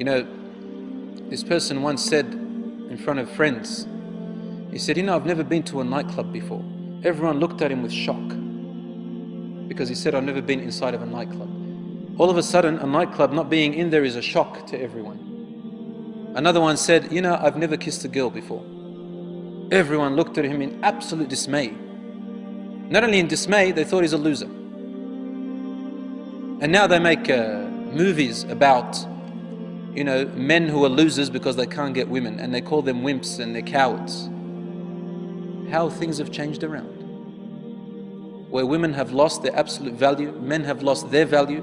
You know, this person once said in front of friends, he said, you know, I've never been to a nightclub before. Everyone looked at him with shock because he said, I've never been inside of a nightclub. All of a sudden, a nightclub not being in there is a shock to everyone. Another one said, you know, I've never kissed a girl before. Everyone looked at him in absolute dismay. Not only in dismay, they thought he's a loser. And now they make movies about, you know, men who are losers because they can't get women, and they call them wimps and they're cowards. How things have changed around. Where women have lost their absolute value, men have lost their value,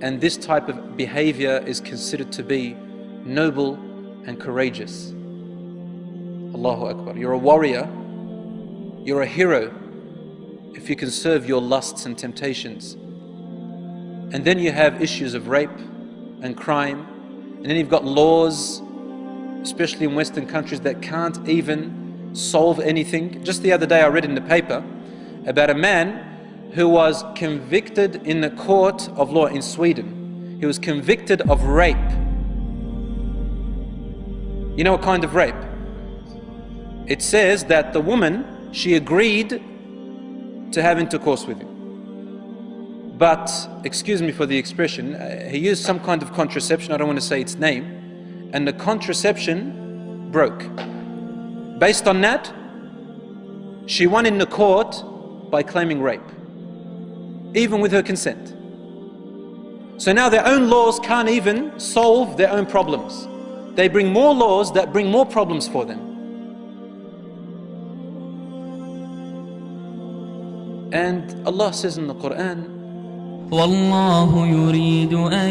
and this type of behavior is considered to be noble and courageous. Allahu Akbar. You're a warrior, you're a hero if you can serve your lusts and temptations. And then you have issues of rape and crime, and then you've got laws, especially in Western countries, that can't even solve anything. Just the other day I read in the paper about a man who was convicted in the court of law in Sweden. He was convicted of rape. You know what kind of rape? It says that the woman, she agreed to have intercourse with him. But, excuse me for the expression, he used some kind of contraception, I don't want to say its name, and the contraception broke. Based on that, she won in the court by claiming rape, even with her consent. So now their own laws can't even solve their own problems. They bring more laws that bring more problems for them. And Allah says in the Quran, والله يريد أن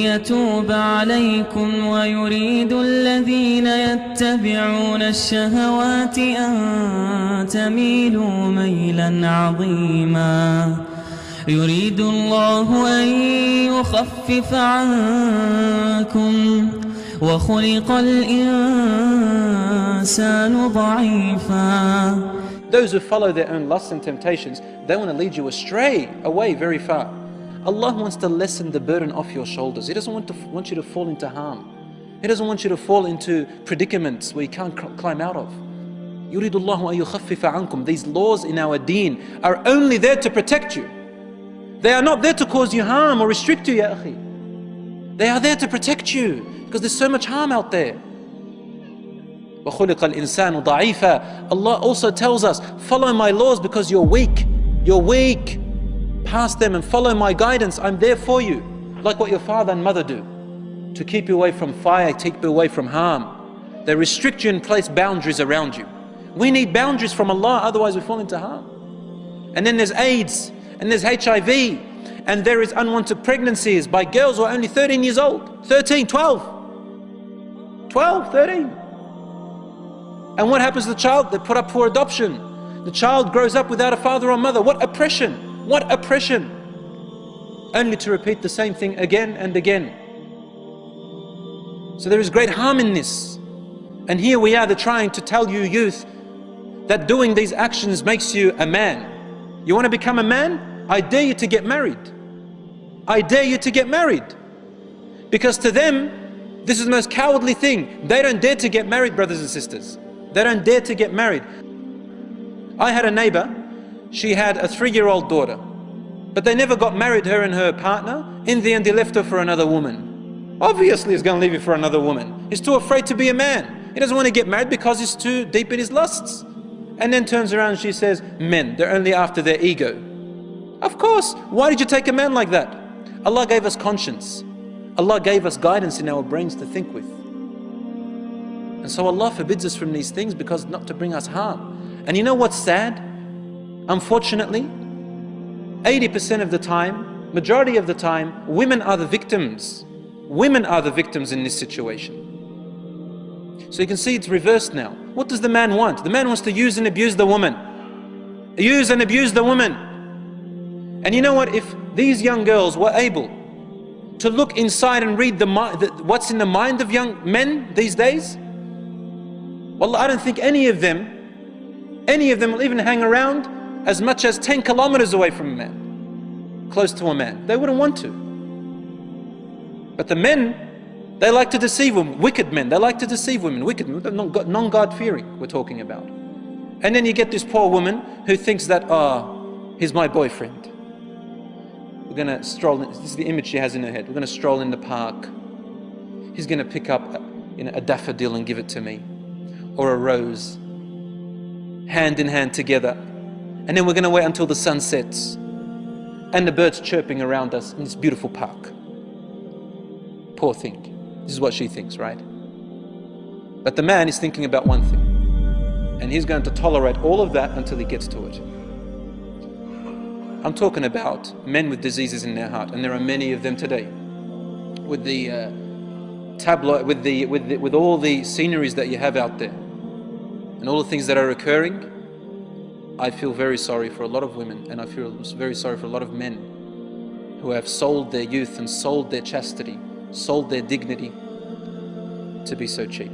يتوب عليكم ويريد الذين يتبعون الشهوات أن تميلوا ميلا عظيما يريد الله أن يخفف عنكم وخلق الإنسان ضعيفا. Those who follow their own lusts and temptations, they want to lead you astray, away very far. Allah wants to lessen the burden off your shoulders. He doesn't want you to fall into harm. He doesn't want you to fall into predicaments where you can't climb out of. يُرِيدُ اللَّهُ أَن يُخَفِّفَ عَنْكُمْ. These laws in our deen are only there to protect you. They are not there to cause you harm or restrict you, ya akhi. They are there to protect you because there's so much harm out there. وَخُلِقَ الْإِنسَانُ ضَعِيفًا. Allah also tells us, follow my laws because you're weak. You're weak. Pass them and follow my guidance. I'm there for you. Like what your father and mother do. To keep you away from fire, keep you away from harm. They restrict you and place boundaries around you. We need boundaries from Allah, otherwise we fall into harm. And then there's AIDS, and there's HIV, and there is unwanted pregnancies by girls who are only 13 years old. 13, 12. 12, 13. And what happens to the child? They're put up for adoption. The child grows up without a father or mother. What oppression! What oppression! Only to repeat the same thing again and again. So there is great harm in this. And here we are, they're trying to tell you youth that doing these actions makes you a man. You want to become a man? I dare you to get married. I dare you to get married. Because to them, this is the most cowardly thing. They don't dare to get married, brothers and sisters. They don't dare to get married. I had a neighbor, she had a 3-year-old daughter, but they never got married, her and her partner. In the end, he left her for another woman. Obviously, he's going to leave you for another woman. He's too afraid to be a man. He doesn't want to get married because he's too deep in his lusts. And then turns around and she says, men, they're only after their ego. Of course, why did you take a man like that? Allah gave us conscience. Allah gave us guidance in our brains to think with. And so Allah forbids us from these things because not to bring us harm. And you know what's sad? Unfortunately, 80% of the time, majority of the time, women are the victims. Women are the victims in this situation. So you can see it's reversed now. What does the man want? The man wants to use and abuse the woman. Use and abuse the woman. And you know what? If these young girls were able to look inside and read what's in the mind of young men these days, well, I don't think any of them will even hang around as much as 10 kilometers away from a man, close to a man. They wouldn't want to. But the men, they like to deceive women, wicked men. They like to deceive women, wicked men, non-God-fearing we're talking about. And then you get this poor woman who thinks that, oh, he's my boyfriend. We're going to stroll, this is the image she has in her head. We're going to stroll in the park. He's going to pick up a daffodil and give it to me. Or a rose. Hand in hand together. And then we're going to wait until the sun sets. And the birds chirping around us in this beautiful park. Poor thing. This is what she thinks, right? But the man is thinking about one thing. And he's going to tolerate all of that until he gets to it. I'm talking about men with diseases in their heart, and there are many of them today. With the tabloid, with all the sceneries that you have out there, and all the things that are occurring, I feel very sorry for a lot of women, and I feel very sorry for a lot of men who have sold their youth and sold their chastity, sold their dignity to be so cheap.